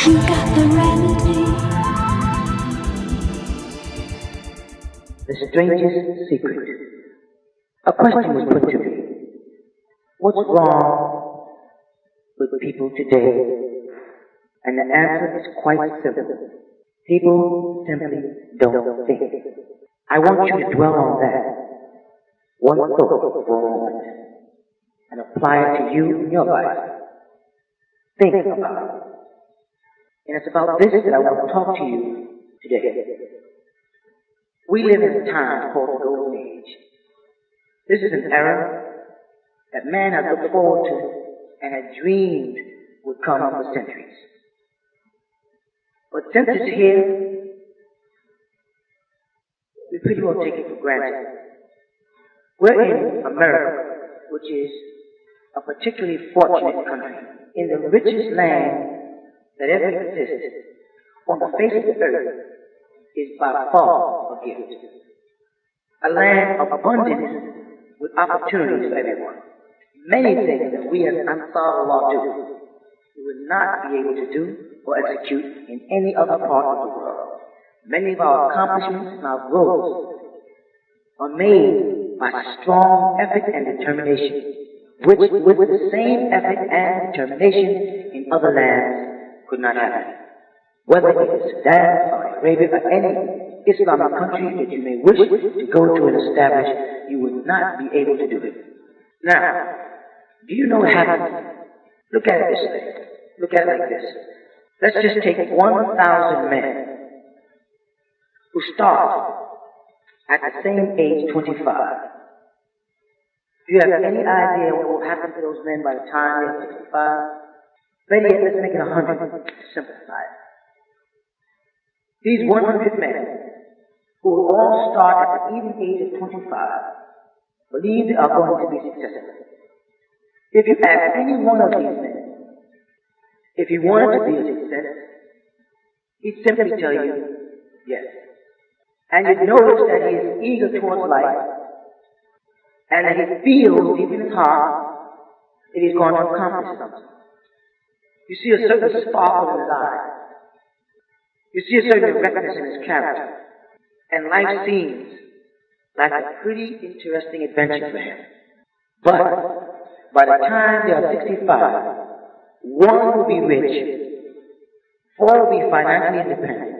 you got the remedy. The strangest secret. A question was put to me. What's wrong with people today? And the answer is quite simple. People simply don't think. I want you to dwell on that one thought for a moment and apply it to you in your life. Think about it. And it's about this that I want to talk to you today. We live in a time called the Golden Age. This is an era that man has looked forward to and had dreamed would come for centuries. But since it's here, we pretty well take it for granted. We're in America, which is a particularly fortunate country, in the richest land that ever existed on the face of the earth, is by far a gift. A land of abundance with opportunities for everyone. Many things that we as Ansar Allah do, we would not be able to do or execute in any other part of the world. Many of our accomplishments and our growth are made by strong effort and determination, which with the same effort and determination in other lands could not happen. Whether it is Sudan, Saudi Arabia, or any Islamic country that you may wish to go to and establish, you would not be able to do it. Now, do you know what happens? Look at it this way. Look at it like this. Let's just take 1,000 men who start at the same age, 25. Do you have any idea what will happen to those men by the time they're 65? Better yet, let's make it 100 to simplify it. These 100 men, who will all start at the even age of 25, believe they are going to be successful. If you ask any one of these men if he wanted to be a success, he'd simply tell you yes. And you'd notice that he is eager towards life, and that he feels deep in his heart that he's going to accomplish something. You see a certain sparkle in his eyes. You see a certain directness in his character. And life seems like a pretty interesting adventure for him. But by the time they are 65, one will be rich, 4 will be financially independent,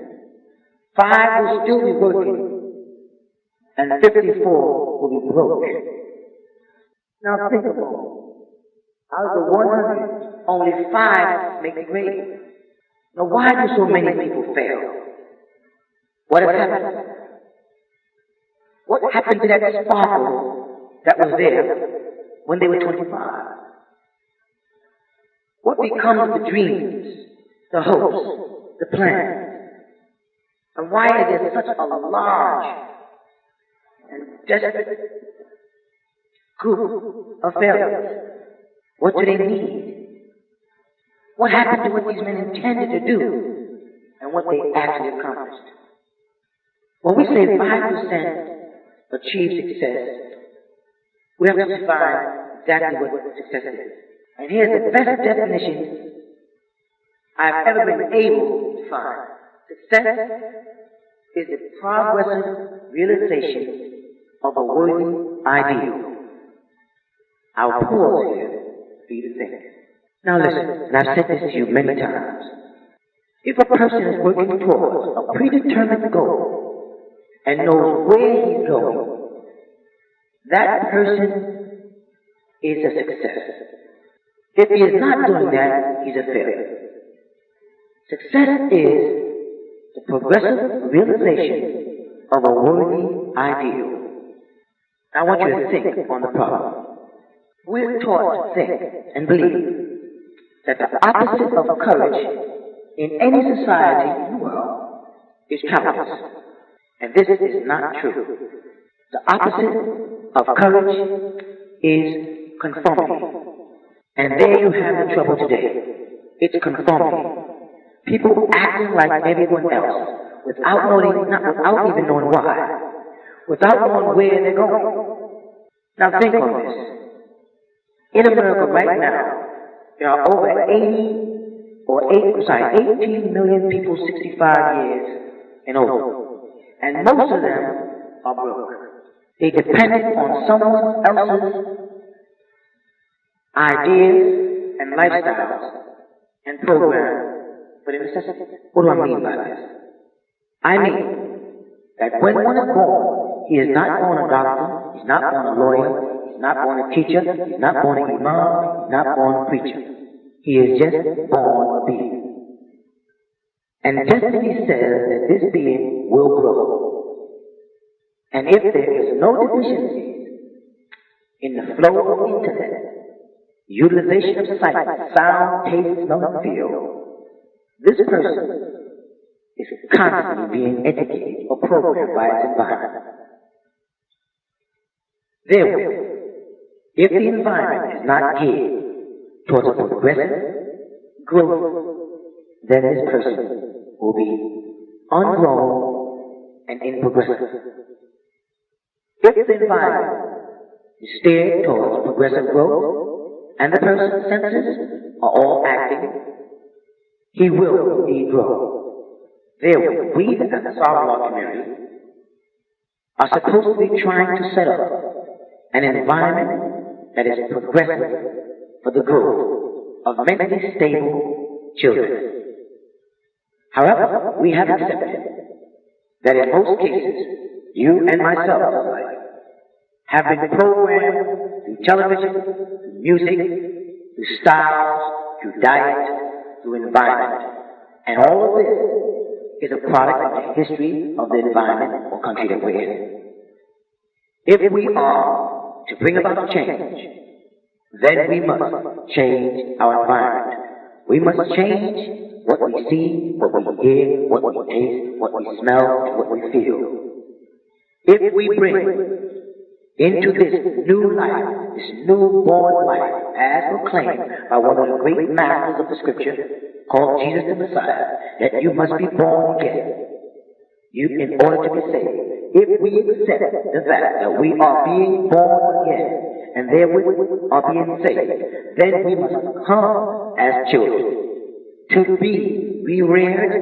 5 will still be working, and 54 will be broke. Now think about it. Out of the 100, only 5 make the grade. Now why do so many people fail? What has happened? What happened to that sparkle that was there when they were 25? What becomes of the dreams, the hopes, the plans? And why is there such a large and desperate group of failures? What do they need? What happened to what these men intended to do and what they actually accomplished? When we say 5% achieve success, we have to define exactly what success is. And here's the best definition I've ever been able to find. Success is the progressive realization of a worthy ideal. I'll pause here for you to think. Now listen, and I've said this to you many times. If a person is working towards a predetermined goal and knows where he's going, that person is a success. If he is not doing that, he's a failure. Success is the progressive realization of a worthy ideal. I want you to think on the problem. We're taught to think and believe that the opposite of courage in any society in the world is cowardice. And this is not true. The opposite of courage is conformity. And there you have the trouble today. It's conformity. People acting like everyone else without even knowing why, without knowing where they're going. Now think on this. In America right now, there are over 80 18 million people 65 years and older. And most of them are broke. They depend on someone else's ideas and lifestyles and programs for their necessities. What do I mean by this? I mean that when one is born, he is not born a doctor, he's not born a lawyer, he's not born a teacher, he's not born an imam, he's not born a preacher. He is just born a being. And destiny says that this being will grow. And if there is no deficiency in the flow of intellect, utilization of sight, sound, taste, smell, and feel, this person is constantly being educated or programmed by its environment. Therefore, if the environment is not geared towards a progressive growth, then this person will be ungrown and improgressive. If the environment is steered towards progressive growth and the person's senses are all acting, he will indeed grow. Therefore, we as the Sovereign Law community are supposed to be trying to set up an environment that is progressive for the growth of mentally stable children. However, we have accepted that in most cases, you and myself alike have been programmed through television, through music, through styles, through diet, through environment. And all of this is a product of the history of the environment or country that we're in. If we are to bring about change, then we must change our environment. We must change what we see, what we hear, what we taste, what we smell, and what we feel. If we bring into this new life, this newborn life, as proclaimed by one of the great masters of the scripture, called Jesus the Messiah, that you must be born again, in order to be saved. If we accept the fact that we are being born again, and therewith are being saved, then we must come as children to be re-reared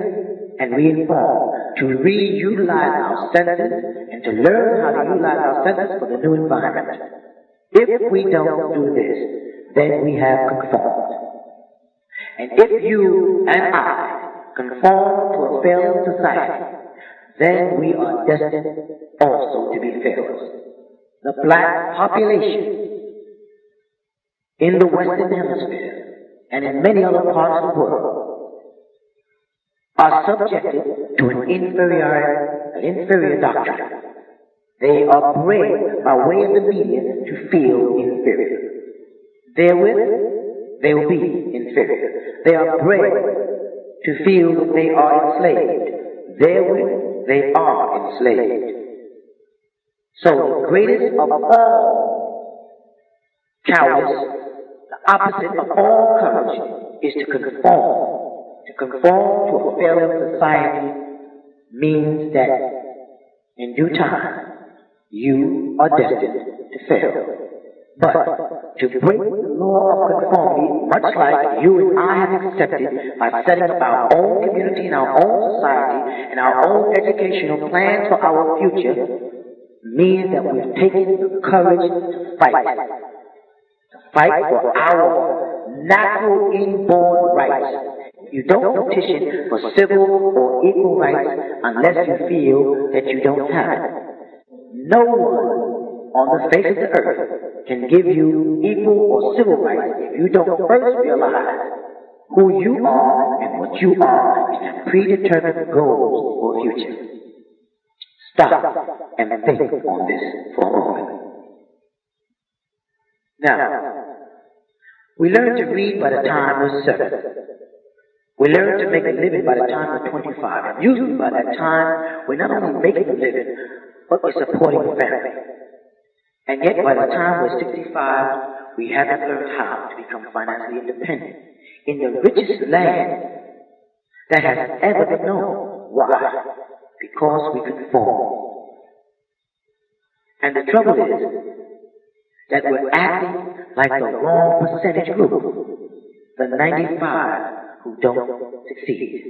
and re-informed, to re-utilize our senses and to learn how to utilize our senses for the new environment. If we don't do this, then we have conformed. And if you and I conform to a failing society, then we are destined also to be failures. The black population in the Western Hemisphere and in many other parts of the world are subjected to an inferior doctrine. They are bred by way of the media to feel inferior. Therewith, they will be inferior. They are bred to feel that they are enslaved. Therewith, they are enslaved. So the greatest of all cowardice, the opposite of all courage, is to conform. To conform to a failing society means that in due time you are destined to fail. But to break the law of conformity, much like you and I have accepted by setting up our own community and our own society and our own educational plans for our future, means that we've taken the courage to fight for our natural inborn rights. You don't petition for civil or equal rights unless you feel that you don't have it. No one on the face of the earth can give you equal or civil rights if you don't first realize who you are and what you are and predetermined goals for the future. Stop and think on this for a moment. Now, we learn to read by the time we're 7. We learn to make a living by the time we're 25. And usually by that time, we're not only making a living, but we're supporting a family. And yet by the time we're 65, we haven't learned how to become financially independent in the richest land that has ever been known. Why? Because we conform. And the trouble is that we're acting like the wrong percentage group, the 95 who don't succeed.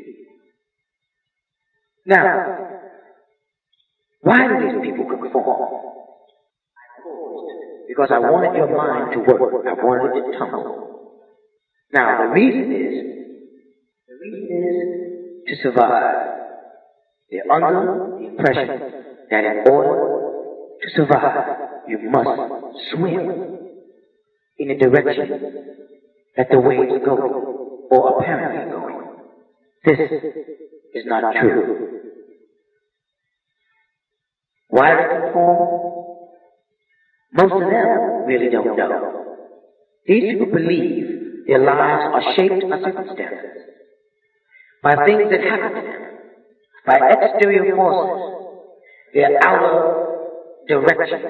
Now, why do these people conform? Because I wanted your mind to work. I wanted it to tumble. Now, the reason is to survive. They're under the impression that in order to survive, you must swim in the direction that the waves are going, or apparently are going. This is not true. Why do they conform? Most of them really don't know. These people believe their lives are shaped by circumstances, by things that happen to them, by exterior forces, their outer direction,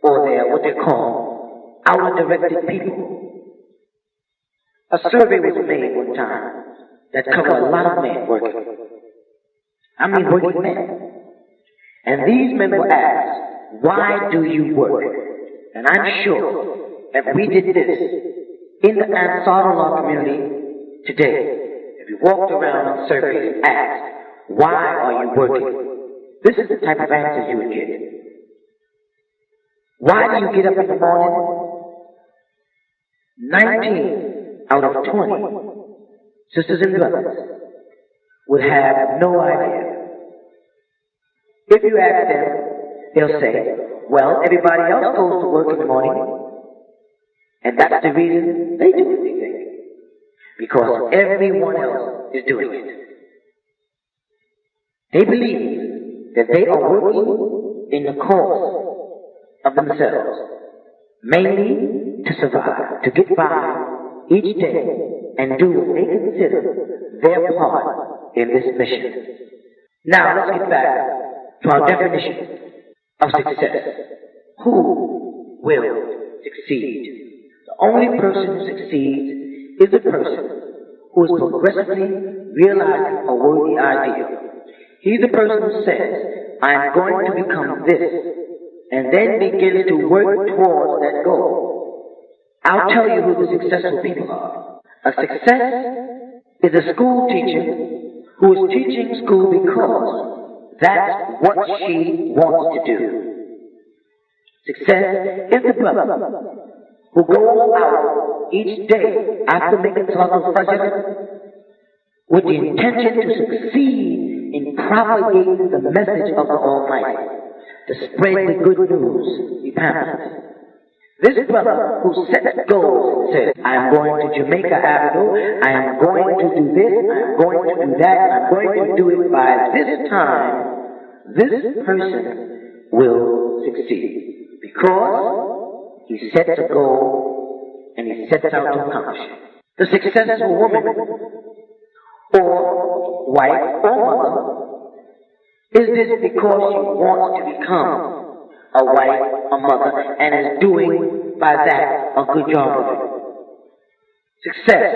or their what they call outer directed people. A survey was made one time that covered a lot of men working. I mean working men. And these men were asked, why do you work? And I'm sure if we did this in the Ansar law community today, if you walked around and surveyed and asked, why are you working? This is the type of answers you would get. Why do you get up in the morning? 19 out of 20 sisters and brothers would have no idea. If you ask them, they'll say, well, everybody else goes to work in the morning, and that's the reason they do what they think. Because everyone else is doing it. They believe that they are working in the cause of themselves, mainly to survive, to get by each day and do what they consider their part in this mission. Now let's get back to our definition of success. Who will succeed? The only person who succeeds is the person who is progressively realizing a worthy ideal. He's the person who says, I'm going to become this, and then begins to work towards that goal. I'll tell you who the successful people are. A success is a school teacher who is teaching school because that's what she wants to do. Success is the brother who goes out each day after making Salatul Fajr with the intention to succeed in propagating the message of the Almighty, to spread the good news, the pamphlet. This brother who sets goals and says, I am going to Jamaica Avenue, I am going to do this, I am going to do that, I am going to do it by this time, this person will succeed. Because he sets a goal and he sets out to accomplish it. The successful woman, or wife, or mother, is this because she wants to become a wife, a mother, and is doing by that a good job of it. Success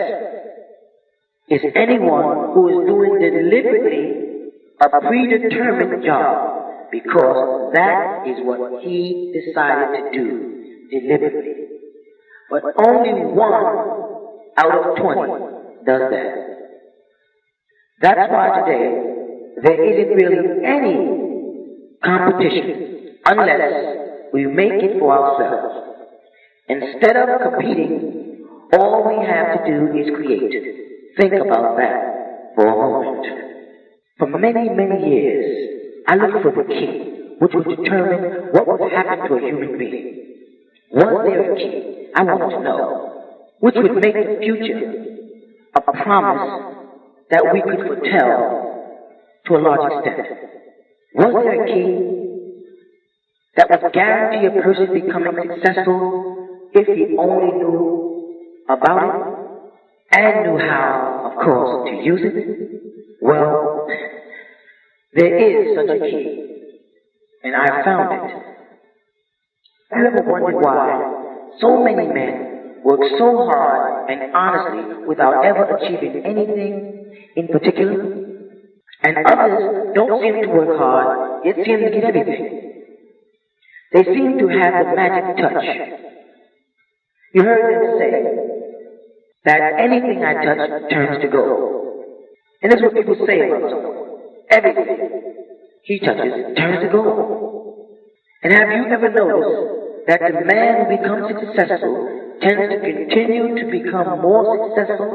is anyone who is doing deliberately a predetermined job because that is what he decided to do deliberately. But only 1 out of 20 does that. That's why today there isn't really any competition unless we make it for ourselves. Instead of competing, all we have to do is create. Think about that for a moment. For many, many years, I looked for the key, which would determine what would happen to a human being. Was there a key? I wanted to know, which would make the future a promise that we could foretell to a large extent. Was there a key that would guarantee a person becoming successful if he only knew about it and knew how, of course, to use it? Well, there is such a key, and I found it. Have you ever wondered why so many men work so hard and honestly without ever achieving anything in particular? And others don't seem to work hard, yet seem to get everything. They seem to have the magic touch. You heard them say, that anything I touch turns to gold. And that's what people say about someone. Everything he touches turns to gold. And have you ever noticed that the man who becomes successful tends to continue to become more successful?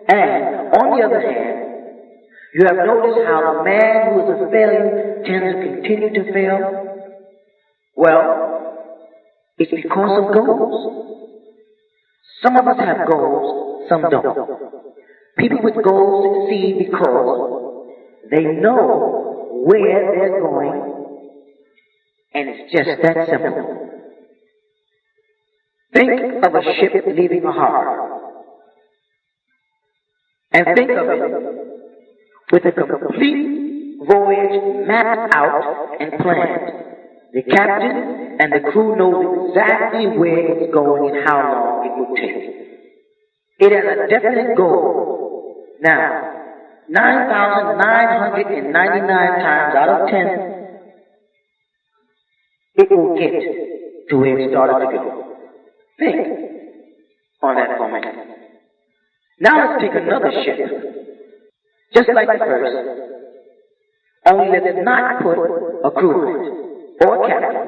And on the other hand, you have noticed how the man who is a failure tends to continue to fail? Well, it's because of goals. Some of us have goals, some don't. People with goals succeed because they know where they're going, and it's just that simple. Think of a ship leaving a harbor, and think of it with a complete voyage mapped out and planned. The captain and the crew know exactly where it's going and how long it will take. It has a definite goal. Now, 9,999 times out of 10, it will get to where it started to go. Think on that for a minute. Now let's take another ship. Just like the first, only let's not put a crew on it, or a captain.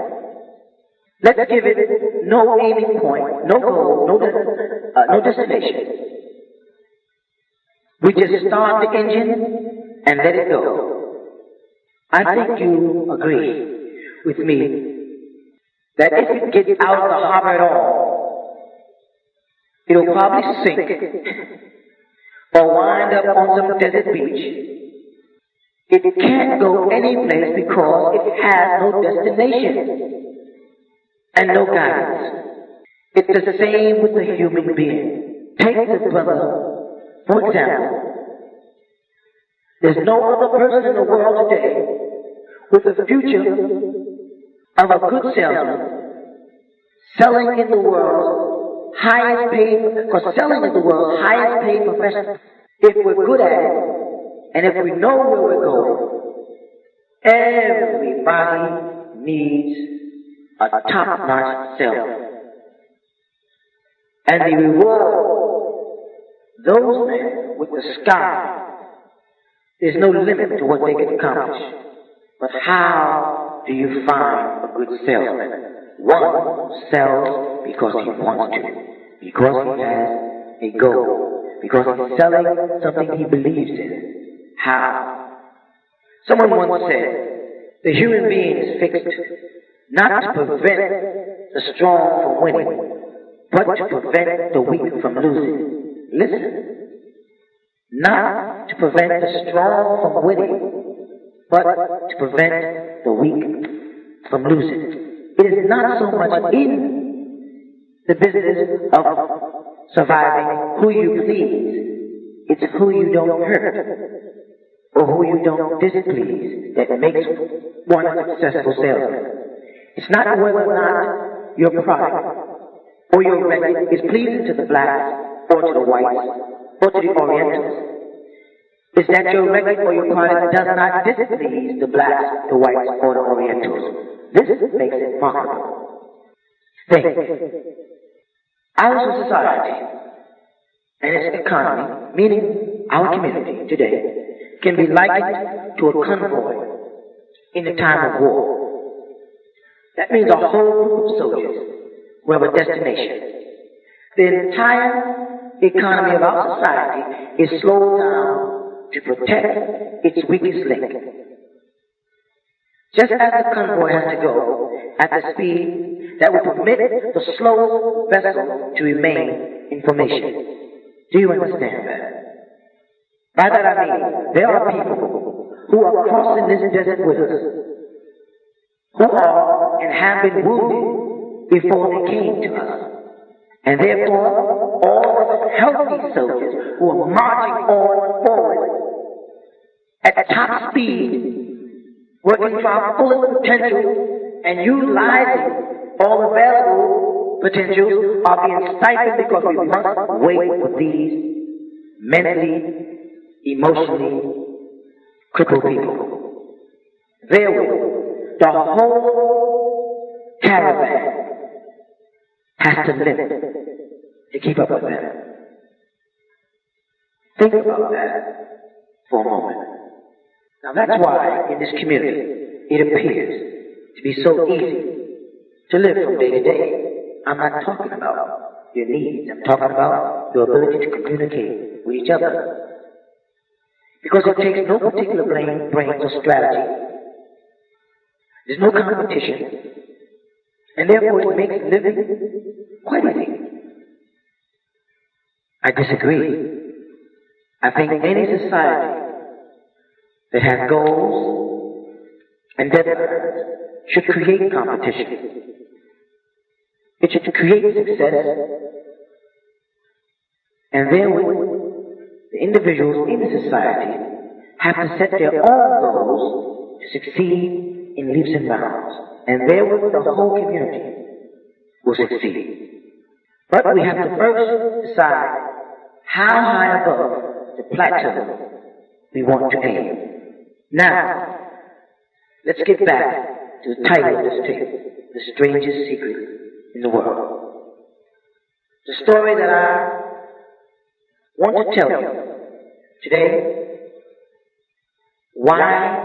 Let's give it no aiming point, no goal, no destination. We just start the engine and let it go. I think you agree with me that if it gets out of the harbor at all, it'll probably sink or wind up on some desert beach. It can't go any place because it has no destination and no guidance. It's the same with the human being. Take this brother, for example. There's no other person in the world today with the future of a good salesman, selling in the world highest paid, because selling is the world's highest paid profession. If we're good at it, and if we know where we're going, everybody needs a top-notch seller. And the reward, those men with the sky, there's no limit to what they can accomplish. But how do you find a good salesman? One sells because he wants to, because he has a goal, because he's selling something he believes in. How? Someone once said, the human being is fixed not to prevent the strong from winning, but to prevent the weak from losing. Listen. Not to prevent the strong from winning, but to prevent the weak from losing. It is not so much in the business of surviving who you please. It's who you don't hurt or who you don't displease that makes one a successful salesman. It's not whether or not your product or your record is pleasing to the blacks or to the whites or to the Orientals. It's that your record or your product does not displease the blacks, the whites, or the Orientals. This makes it profitable. Think. Our society and its economy, meaning our community today, can be likened to a convoy in the time of war. That means a whole group of soldiers who have a destination. The entire economy of our society is slowed down to protect its weakest link. Just as the convoy has to go at the speed that will permit the slowest vessel to remain in formation. Do you understand that? By that I mean, there are people who are crossing this desert with us, who are and have been wounded before they came to us. And therefore, all of the healthy soldiers who are marching on forward at top speed, working to our fullest potential and utilizing all available potentials are being stifled because we must wait for these mentally, emotionally crippled people. Therewith, the whole caravan has to live to keep up with them. Think about that for a moment. Now that's why in this community it appears to be so easy to live from day to day. I'm not talking about your needs. I'm talking about your ability to communicate with each other. Because it takes no particular brains or strategy. There's no competition. And therefore it makes living quite easy. I disagree. I think any society that has goals and deadlines should create competition. It should create success. And therewith, the individuals in the society have to set their own goals to succeed in leaps and bounds. And therewith, the whole community will succeed. But we have to first decide how high above the plateau we want to aim. Now, let's get back to the title of this tape, The Strangest Secret in the World. The story that I want to tell you today: why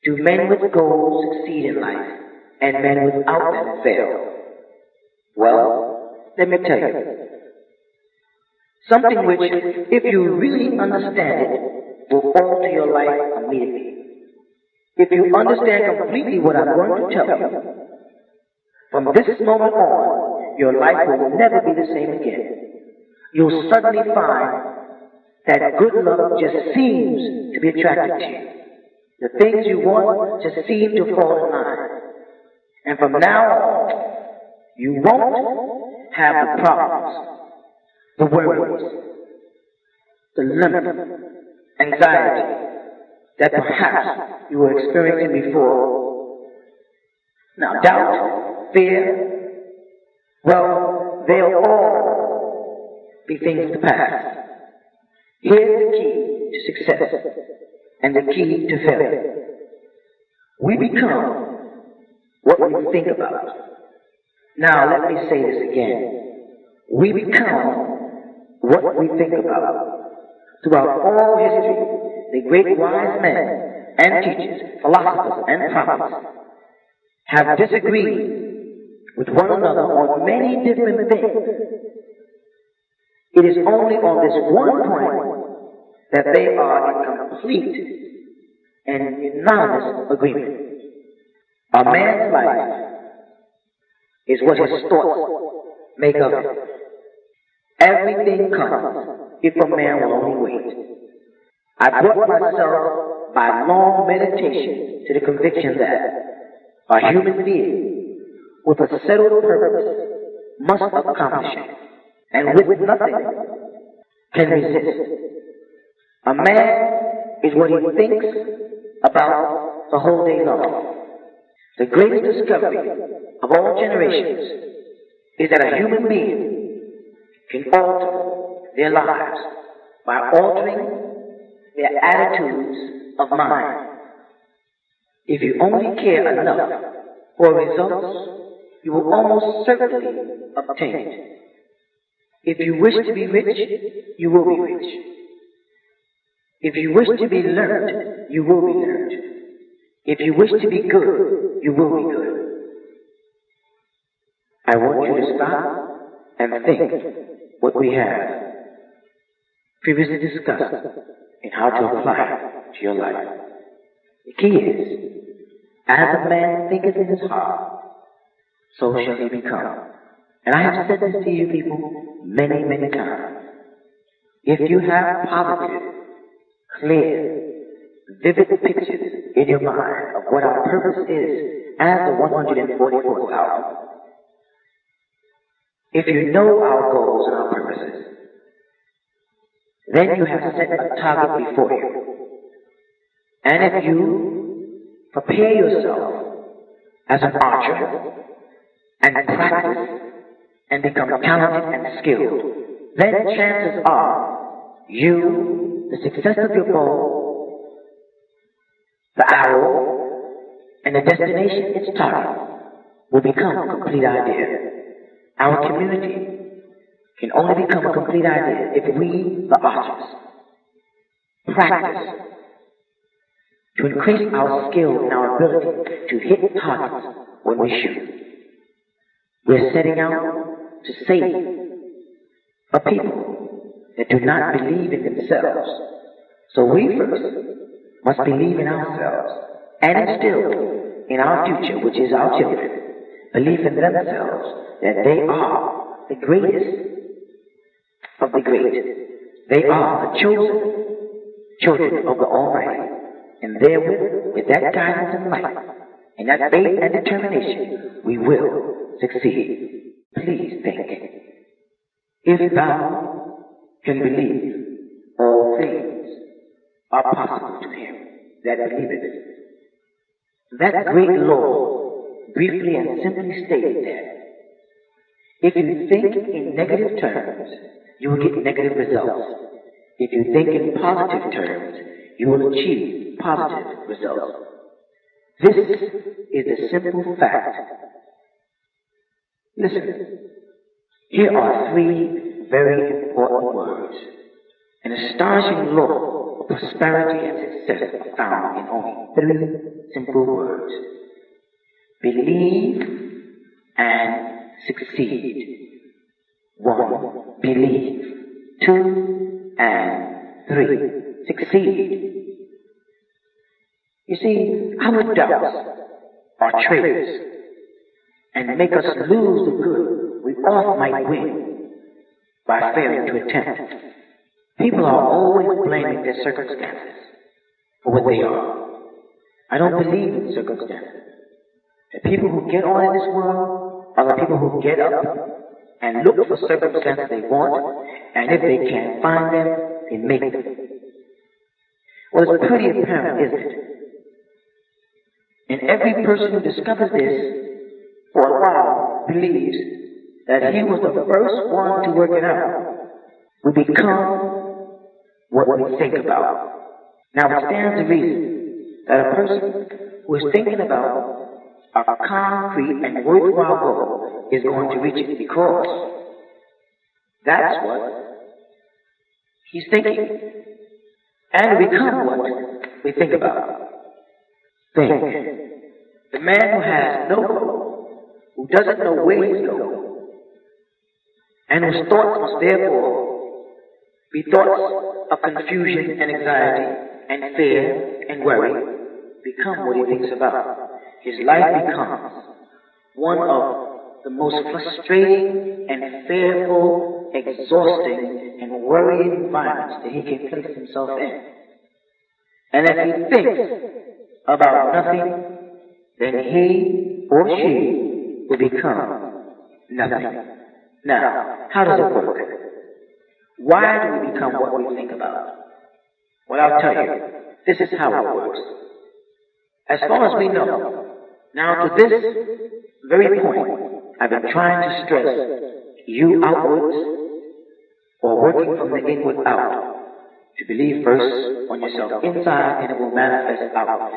do men with goals succeed in life and men without them fail? Well, let me tell you. Something which, if you really understand it, will alter your life immediately. If you understand completely what I'm going to tell you, from this moment on, your life will never be the same again. You'll suddenly find that good luck just seems to be attracted to you. The things you want just seem to fall in line. And from now on, you won't have the problems, the worries, the limit, anxiety that perhaps you were experiencing before. Now, doubt, fear, well, they'll all be things of the past. Here's the key to success and the key to failure. We become what we think about. Now, let me say this again. We become what we think about. Throughout all history, the great wise men and teachers, philosophers and prophets have disagreed with one another on many different things. It is only on this one point that they are in complete and unanimous agreement. A man's life is what his thoughts make of it. Everything comes if a man will only wait. I brought myself by long meditation to the conviction that a human being with a settled purpose must accomplish it, and with nothing can resist. A man is what he thinks about the whole day long. The greatest discovery of all generations is that a human being can alter their lives by altering their attitudes of mind. If you only care enough for results, you will almost certainly obtain it. If you wish to be rich, you will be rich. If you wish to be learned, you will be learned. If you wish to be good, you will be good. I want you to stop and think what we have previously discussed and how to apply it to your life. The key is, as a man thinketh in his heart, so shall he become. And I have said this to you people many, many times. If you have positive, clear, vivid pictures in your mind of what our purpose is as the 144,000, if you know our goals and our purposes, then you have set a target before you. And if you prepare yourself as an archer and practice and become talented and skilled, then chances are you, the success of your bow, the arrow, and the destination its target will become a complete idea. Our community can only become a complete idea if we, the artists, practice to increase our skill and our ability to hit targets when we shoot. We're setting out to save a people that do not believe in themselves. So we first must believe in ourselves and instill in our future, which is our children, believe in themselves that they are the greatest of the great. They are the chosen children of the Almighty. And therewith, with that guidance and light, and that faith and determination, we will succeed. Please think. If thou can believe, all things are possible to him that believeth. That great law briefly and simply stated that if you think in negative terms, you will get negative results. If you think in positive terms, you will achieve positive results. This is the simple fact. Listen, here are three very important words. An astonishing law of prosperity and success are found in only three simple words. Believe and succeed. 1. Believe. 2 and 3. Succeed. You see, our doubts are traitors and make us lose the good we all might win by failing to attempt. People are always blaming their circumstances for what they are. I don't believe in circumstances. The people who get on in this world are the people who get up and look for circumstances they want, and if they can't find them, they make them. Well, it's pretty apparent, isn't it? And every person who discovers this for a while believes that he was the first one to work it out. We become what we think about. Now, it stands to reason that a person who is thinking about a concrete and worthwhile goal is going to reach it because that's what he's thinking. And we become what we think about. Think. The man who has no goal, who doesn't know where he's going, and whose thoughts must therefore be thoughts of confusion and anxiety and fear and worry, become what he thinks about. His life becomes one of the most frustrating and fearful, exhausting, and worrying environments that he can place himself in. And if he thinks about nothing, then he or she will become nothing. Now, how does it work? Why do we become what we think about? Well, I'll tell you, this is how it works. As far as we know, now to this very point, I've been trying to stress you outwards or working from the inward out. To believe first on yourself inside and it will manifest out.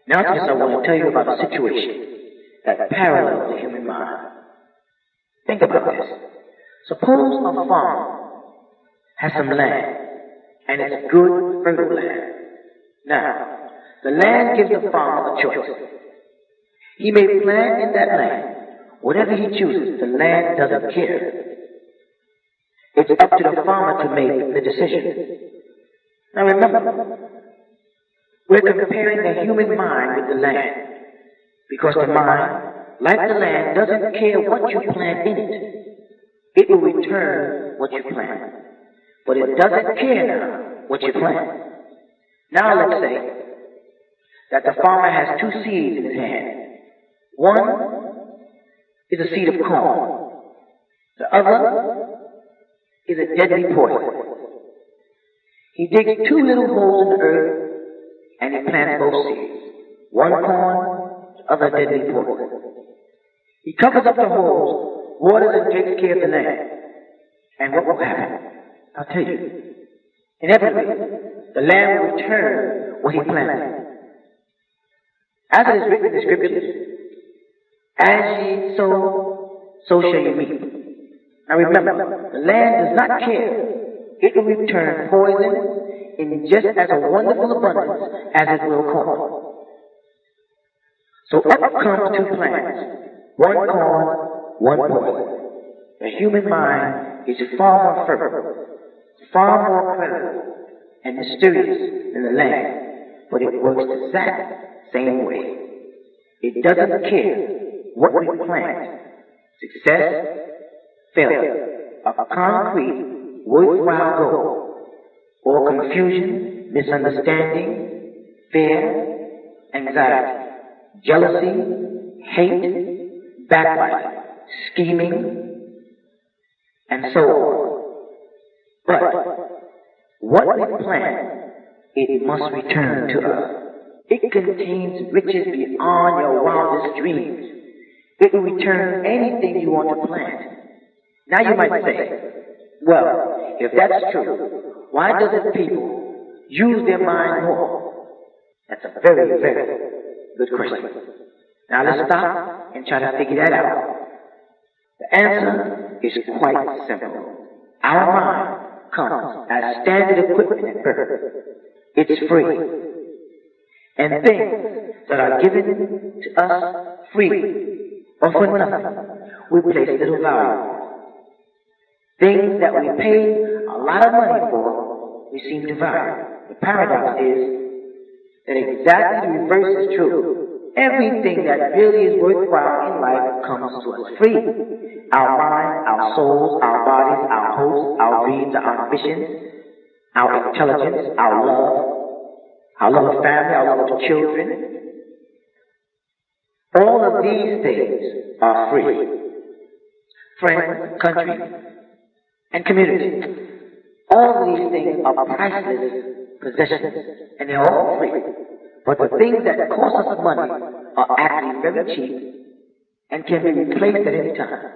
Now to this I want to tell you about a situation that parallels the human mind. Think about this. Suppose a farmer has some land and it's good, fertile land. Now, the land gives the farmer a choice. He may plant in that land whatever he chooses. The land doesn't care. It's up to the farmer to make the decision. Now remember, we're comparing the human mind with the land, because the mind, like the land, doesn't care what you plant in it. It will return what you plant. But it doesn't care now what you plant. Now let's say that the farmer has two seeds in his hand. One is a seed of corn. The other is a deadly poison. He digs two little holes in the earth and he plants both seeds. One corn, the other deadly poison. He covers up the holes, waters and takes care of the land. And what will happen? I'll tell you. Inevitably, the land will return what he planted. As it is written in the scriptures, as ye sow, so shall you reap. Now remember, the land does not care. It will return poison in just as a wonderful abundance as it will corn. So up comes two plants, one corn, one poison. The human mind is far more fertile, far more credible, and mysterious than the land, but it works the exact same way. It doesn't care what we plant, success, failure, a concrete, worthwhile goal, or confusion, misunderstanding, fear, anxiety, jealousy, hate, backbiting, scheming, and so on. But what we plant, it must return to us. It contains riches beyond your wildest dreams. It will return anything you want to plant. Now you might say, well, if that's true, why doesn't people use their mind more? That's a very, very good question. Now let's stop and try to figure that out. The answer is quite simple. Our mind comes as standard equipment at birth. It's free. And things that are given to us free or for nothing, we place little value on. Things that we pay a lot of money for, we seem to value. The paradox is that exactly the reverse is true. Everything that really is worthwhile in life comes to us free. Our minds, our souls, our bodies, our hopes, our dreams, our ambitions, our intelligence, our love of family, our love of children. All of these things are free. Friends, country, and community. All of these things are priceless possessions, and they're all free. But the things that cost us money are actually very cheap and can be replaced at any time.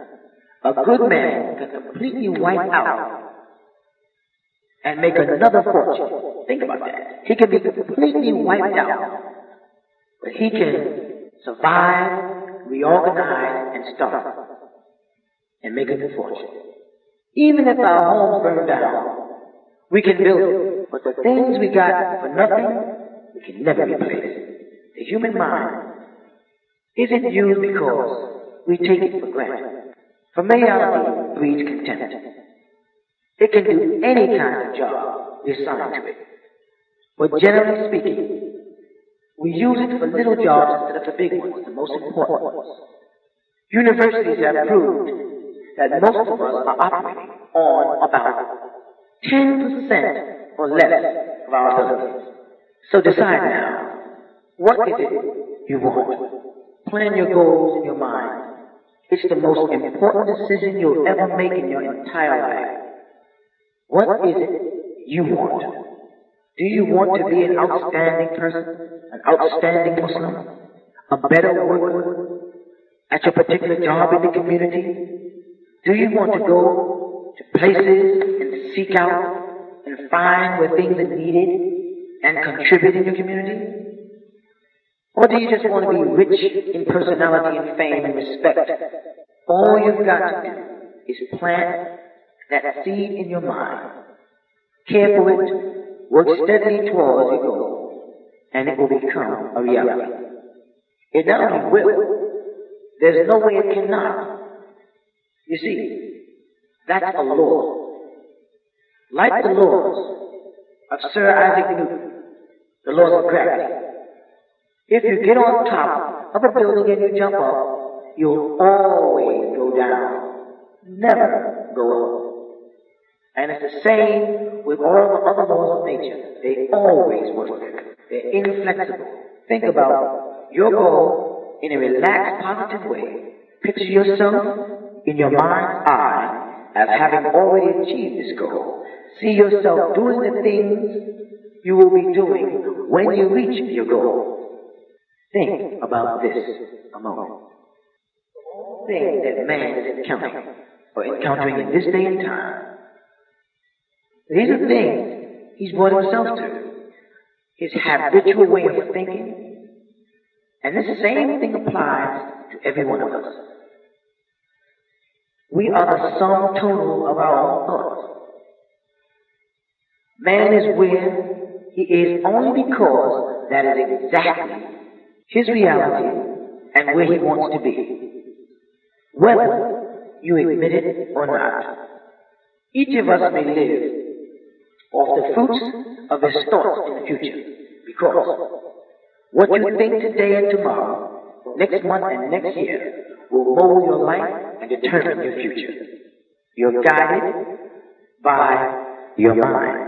A good man can completely wipe out and make another fortune. Think about that. He can be completely wiped out, but he can survive, reorganize, and start and make a new fortune. Even if our homes burn down, we can build it. But the things we got for nothing, we can never replace. The human mind isn't used because we take it for granted. Familiarity breeds contempt. It can do any kind of job we assign to it. But generally speaking, we use it for little jobs instead of the big ones, the most important ones. Universities have proved that most of us are operating on about 10% or less of our abilities. So decide now, what is it you want? Plan your goals in your mind. It's the most important decision you'll ever make in your entire life. What is it you want? Do you want to be an outstanding person, an outstanding Muslim, a better worker at your particular job in the community? Do you want to go to places and seek out and find where things are needed and contribute in your community? Or do you just want to be rich in personality and fame and respect? All you've got to do is plant that seed in your mind. Care for it, work steadily towards your goal, and it will become a reality. It not only will, there's no way it cannot. You see, that's a law. Like the laws of Sir Isaac Newton, the laws of gravity. If you get on top of a building and you jump up, you'll always go down, never go up. And it's the same with all the other laws of nature. They always work. They're inflexible. Think about your goal in a relaxed, positive way. Picture yourself in your mind's eye as having already achieved this goal. See yourself doing the things you will be doing when you reach your goal. Think about this a moment. Things that man is encountering in this day and time. These are things he's brought himself to. His habitual way of thinking. And this same thing applies to every one of us. We are the sum total of our own thoughts. Man is where he is only because that is exactly his reality and where he wants to be, whether you admit it or not. Each of us may live off the fruits of his thoughts in the future, because what you think today and tomorrow, next month and next year, will mold your life and determine your future. You're guided by your mind.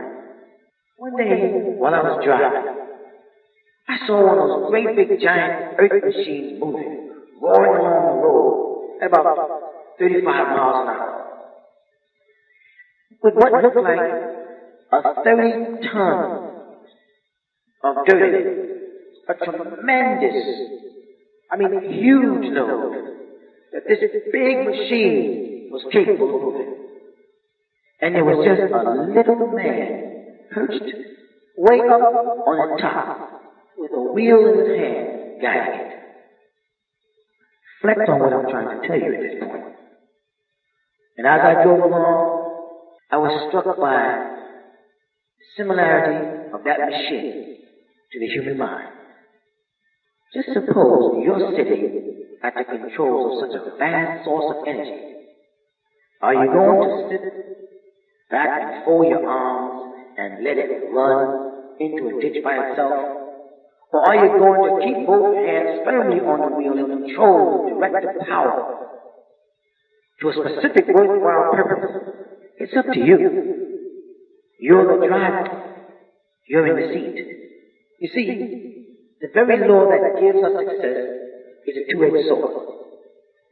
One day, while I was driving, I saw one of those great big giant earth machines moving, roaring along the road at about 35 miles an hour, with what looked like a 30-ton of dirt in it. A tremendous, huge load that this big machine was capable of moving. And there was just a little man perched way up on the top with a wheel in his hand guiding it. Reflect on what I'm trying to tell you at this point. And as I drove along, I was struck by the similarity of that machine to the human mind. Just suppose you're sitting at the controls of such a vast source of energy. Are you going to sit back and fold your arms and let it run into a ditch by itself? Or are you going to keep both hands firmly on the wheel and control and direct the power to a specific worthwhile purpose? It's up to you. You're the driver. You're in the seat. You see, the very law that gives us success is a two-edged sword.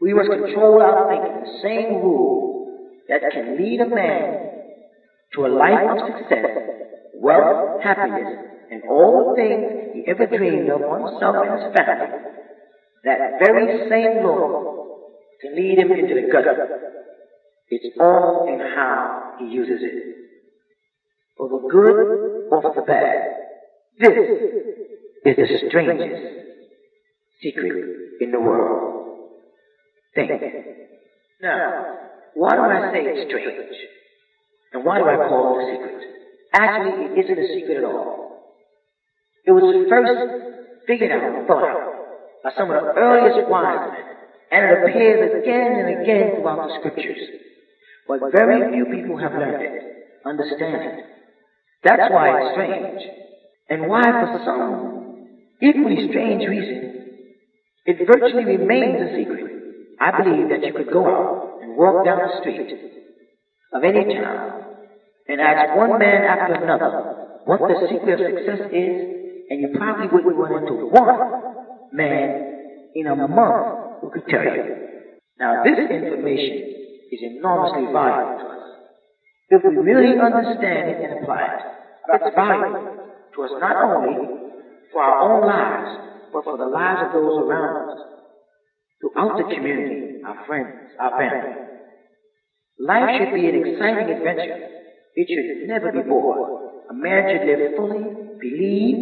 We must control our thinking, the same rule that can lead a man to a life of success, wealth, happiness, and all the things he ever dreamed of for himself and his family. That very same law can lead him into the gutter. It's all in how he uses it, for the good or for the bad. This is the strangest secret in the world. Think. Now, why do I say it's strange? And why do I call it a secret? Actually, it isn't a secret at all. It was first figured out and thought out by some of the earliest wise men, and it appears again and again throughout the scriptures. But very few people have learned it, understand it. That's why it's strange. And why, for some equally strange reason, it virtually remains a secret. I believe that you could go out and walk down the street of any town and ask one man after another what the secret of success is, and you probably wouldn't run into one man in a month who could tell you. Now, this information is enormously valuable to us. If we really understand it and apply it, it's valuable to us not only for our own lives, but for the lives of those around us, throughout the community, our friends, our family. Life should be an exciting adventure. It should never be bored. A man should live fully, believe,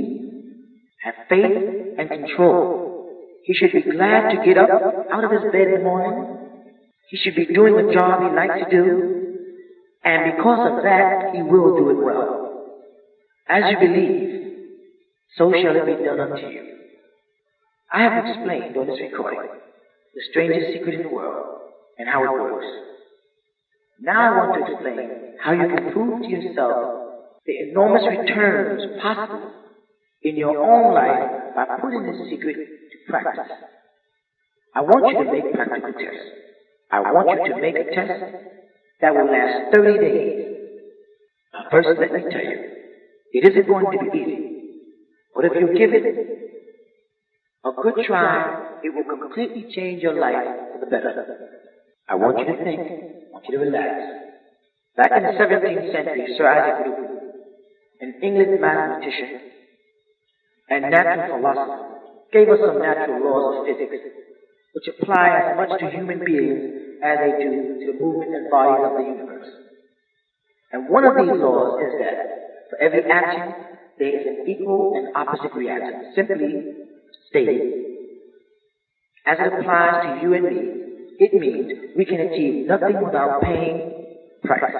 have faith, and control. He should be glad to get up out of his bed in the morning. He should be doing the job he likes to do, and because of that, he will do it well. As you believe, so shall it be done unto you. I have explained on this recording the strangest secret in the world and how it works. Now I want to explain how you can prove to yourself the enormous returns possible in your own life by putting this secret to practice. I want you to make practical tests. I want you to make a test that will last 30 days. Now, first, let me tell you, it isn't going to be easy. But if you give it a good try, it will completely change your life for the better. I want you to think. I want you to relax. Back in the 17th century, Sir Isaac Newton, an English mathematician and natural philosopher, gave us some natural laws of physics, which apply as much to human beings as they do to the movement and bodies of the universe. And one of these laws is that for every action, there is an equal and opposite reaction. Simply stated, as it applies to you and me, it means we can achieve nothing without paying price.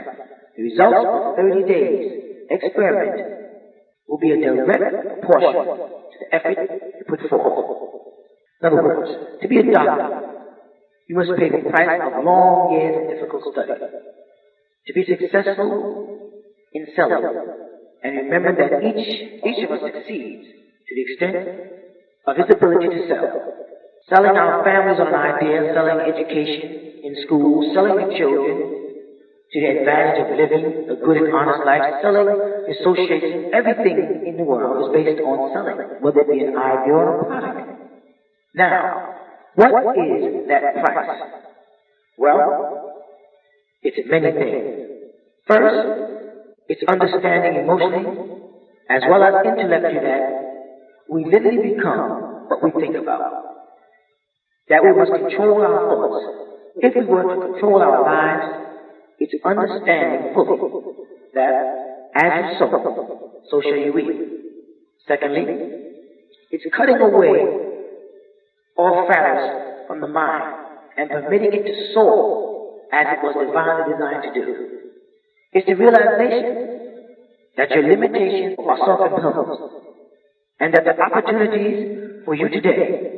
The results of 30 days experiment will be a direct proportion to the effort you put forth. In other words, to be a doctor, you must pay the price of long years of difficult study. To be successful in selling, and remember that each of us succeeds to the extent of his ability to sell. Selling our families on an idea, selling education in schools, selling the children to the advantage of living a good and honest life, selling association, everything in the world is based on selling, whether it be an idea or a product. Now, what is that price? Well, it's many things. First, it's understanding emotionally as well as intellectually that we literally become what we think about. That we must control our thoughts. If we were to control our lives, it's understanding fully that as you sow, so shall you reap. Secondly, it's cutting away all fetters from the mind and permitting it to soar as it was divinely designed to do. It's the realization that your limitations are self-imposed and that the opportunities for you today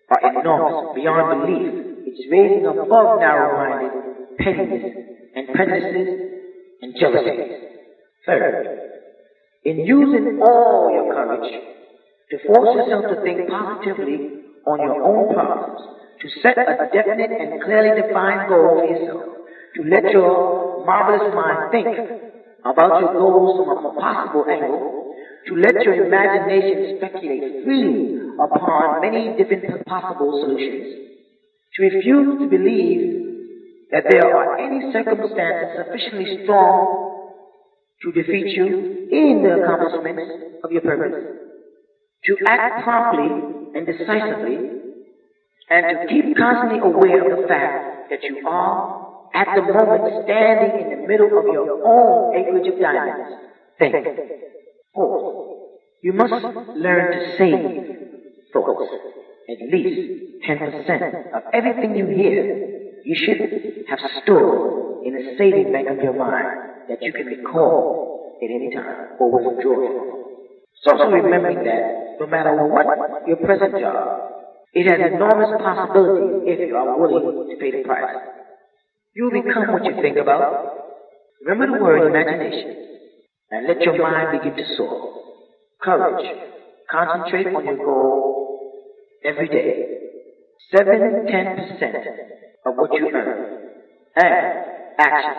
are enormous, beyond belief. It's raising above narrow-minded pettiness and prejudices and jealousies. Third, in using all your courage to force yourself to think positively on your own problems, to set a definite and clearly defined goal for yourself, to let your marvelous mind think about your goals from a possible angle, to let your imagination speculate freely upon many different possible solutions, to refuse to believe that there are any circumstances sufficiently strong to defeat you in the accomplishment of your purpose, to act promptly and decisively, and to keep constantly aware of the fact that you are, at the moment, standing in the middle of your own acreage of diamonds. Think. Fourth, you must learn to save thoughts. At least 10% of everything you hear, you should have stored in a saving bank of your mind that you can recall at any time or withdraw from. It's also remembering that no matter what your present job, it has enormous possibilities if you are willing to pay the price. You'll become what you think about. Remember the word imagination, and let your mind begin to soar. Courage. Concentrate on your goal every day. 7-10% of what you earn. And action.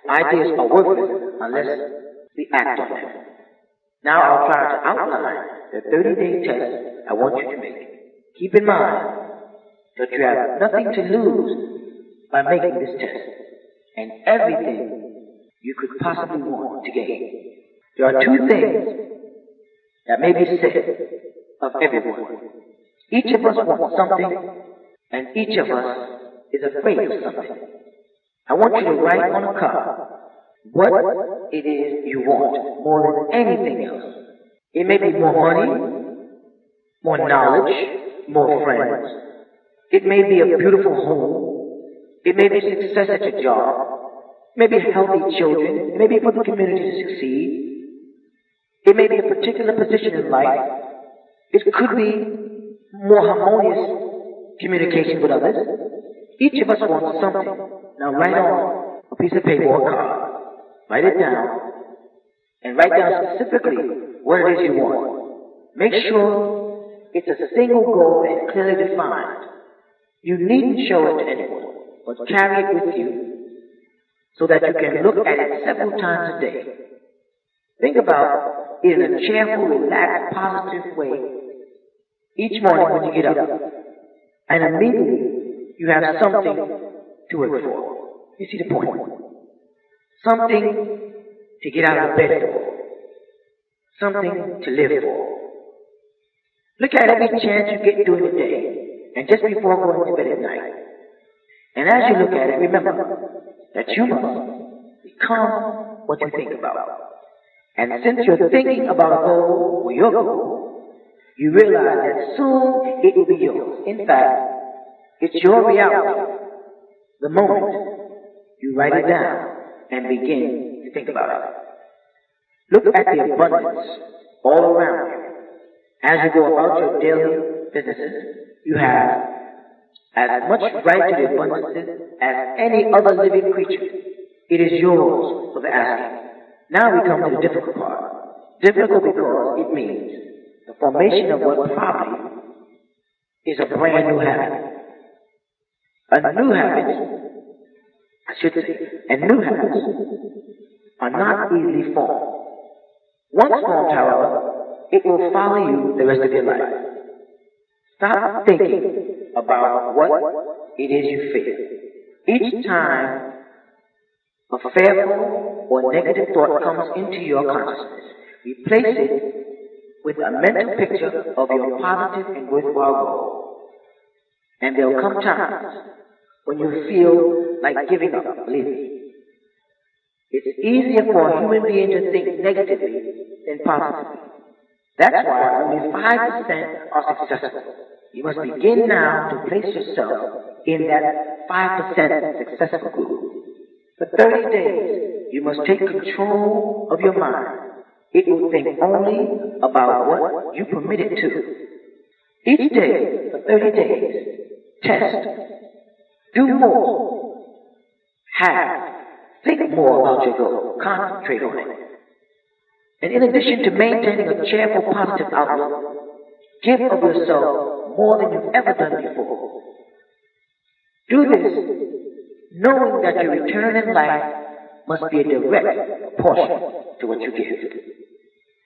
Ideas are worthless unless we act on them. Now I'll try to outline the 30-day test I want you to make. Keep in mind that you have nothing to lose by making this test, and everything you could possibly want to gain. There are two things that may be said of everyone. Each of us wants something, and each of us is afraid of something. I want you to write on a card what it is you want more than anything else. It may be more money, more knowledge, more friends. It may be a beautiful home. It may be success at your job. It may be healthy children. It may be for the community to succeed. It may be a particular position in life. It could be more harmonious communication with others. Each of us wants something. Now write on a piece of paper or a card. Write it down. And write down specifically what it is you want. Make sure it's a single goal and clearly defined. You needn't show it to anyone, but carry it with you so that you can look at it several times a day. Think about it in a cheerful, relaxed, positive way each morning when you get up. And immediately you have something to work for. You see the point? Something to get out of bed for. Something to live for. Look at every chance you get during the day and just before going to bed at night. And as you look at it, remember that you must become what you think about. And since you're thinking about a goal or your goal, you realize that soon it will be yours. In fact, it's your reality. the moment you write it down and begin to think about it. Look at the abundance all around you. As you go about your daily businesses, you have as much right to the abundances as any other living creature. It is yours for the asking. Now we come to the difficult part. Difficult because it means the formation of what probably is a brand new habit. A new habit, I should say, and new habits are not easily formed. Once formed, however, it will follow you the rest of your life. Stop thinking about what it is you fear. Each time a fearful or negative thought comes into your consciousness, replace it with a mental picture of your positive and worthwhile goal. And there will come times when you feel like giving up, believe me. It's easier for a human being to think negatively than positively. That's why only 5% are successful. You must begin now to place yourself in that 5% successful group. For 30 days, you must take control of your mind. It will think only about what you permit it to. Each day, for 30 days, test. Do more. Think more about your goal. Concentrate on it. And in addition to maintaining a cheerful, positive outlook, give of yourself more than you've ever done before. Do this knowing that your return in life must be a direct proportion to what you give.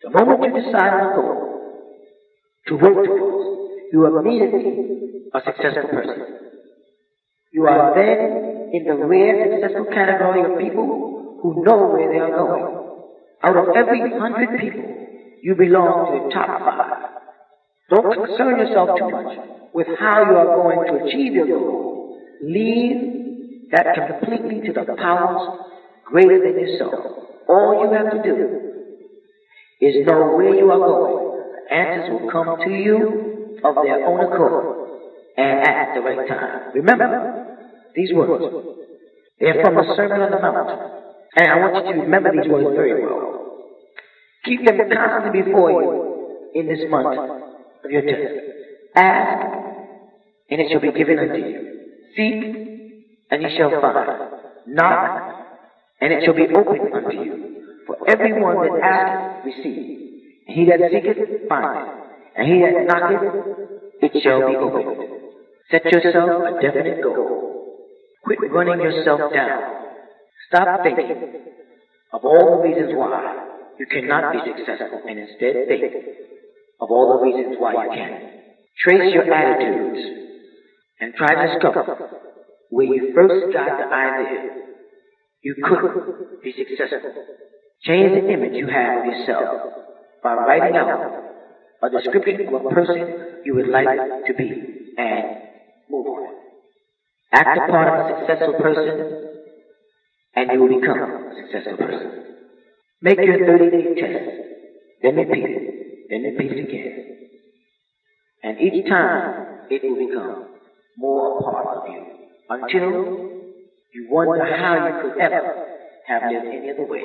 The moment you decide on a goal to work towards, you are immediately a successful person. You are then in the rare successful category of people who know where they are going. Out of every 100 people, you belong to the top 5. Don't concern yourself too much with how you are going to achieve your goal. Leave that completely to the powers greater than yourself. All you have to do is know where you are going. The answers will come to you of their own accord and at the right time. Remember these words. They're from the Sermon on the Mount. And I want you to remember these words very well. Keep them constantly before you in this month of your test. Ask, and it shall be given unto you. Seek, and ye shall find. Knock, and it shall be opened unto you. For everyone that asketh, receive. And he that seeketh, findeth. And he that knocketh, it shall be opened. Set yourself a definite goal. Quit running yourself down. Stop thinking of all the reasons why you cannot be successful, and instead think of all the reasons why you can. Trace your attitudes and try to discover where you first got the idea you couldn't be successful. Change the image you have of yourself by writing out a description of a person you would like to be and move on. Act the part of a successful person and you will become a successful person. Make your 30-day test, then repeat it again. And each time, it will become more a part of you, until you wonder how you could ever have lived any other way.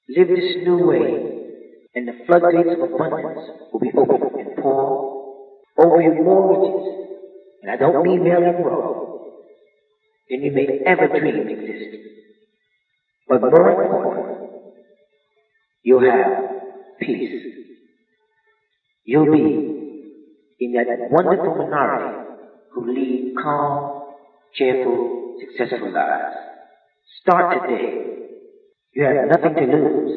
Live this new way, and the floodgates of abundance will be open and pour over you more riches, and I don't mean merely grow, than you may ever dream exist. But more important, you'll have peace. You'll be in that wonderful minority who lead calm, cheerful, successful lives. Start today. You have nothing to lose,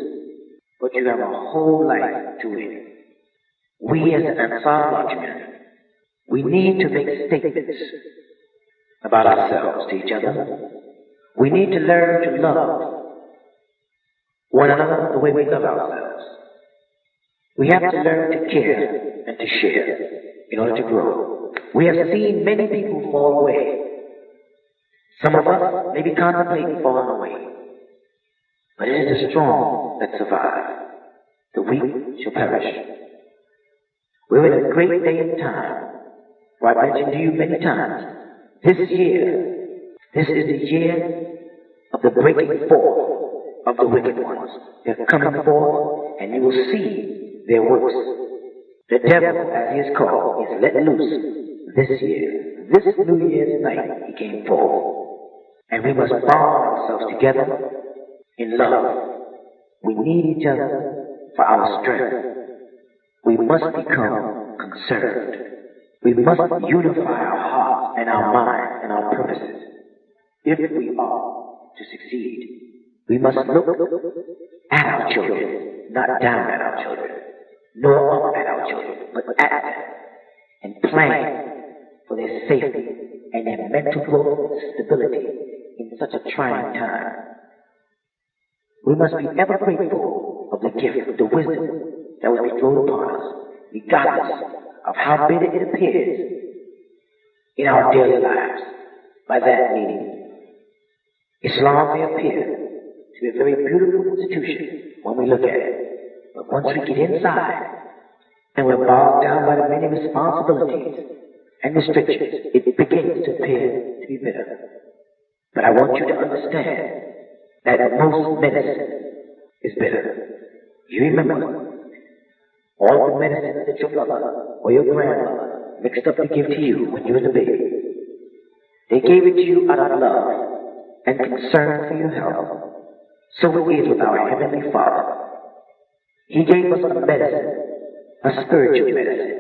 but you have a whole life to win. We as an Ansar Watchmen, we need to make statements about ourselves to each other. We need to learn to love one another the way we love ourselves. We have to learn to care and to share in order to grow. We have seen many people fall away. Some of us may be contemplating falling away. But it is the strong that survive. The weak shall perish. We're in a great day and time. For I mentioned to you many times, this year, This is the year of the breaking forth of the wicked ones. They're coming forth, and you will see their works. The devil, as he is called, is let loose this year. This New Year's night, he came forth. And we must bond ourselves together in love. We need each other for our strength. We must become concerned. We must unify our hearts and our minds and our purposes. If we are to succeed, we must look at our children, not down at our children, nor up at our children, but at them, and plan for their safety and their mental growth and stability in such a trying time. We must be ever grateful of the gift, the wisdom that will be bestowed upon us, regardless of how bitter it appears in our daily lives. By that meaning, Islam may appear to be a very beautiful institution when we look at it, but once we get inside and we're bogged down by the many responsibilities and restrictions, it begins to appear to be bitter. But I want you to understand that most medicine is bitter. You remember, all the medicine that your mother or your grandmother mixed up to give to you when you were a baby, they gave it to you out of love and concern for your health. So it is with our Heavenly Father. He gave us a medicine, a spiritual medicine.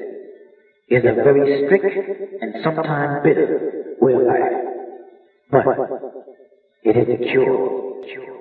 It is a very strict and sometimes bitter way of life, but it is the cure.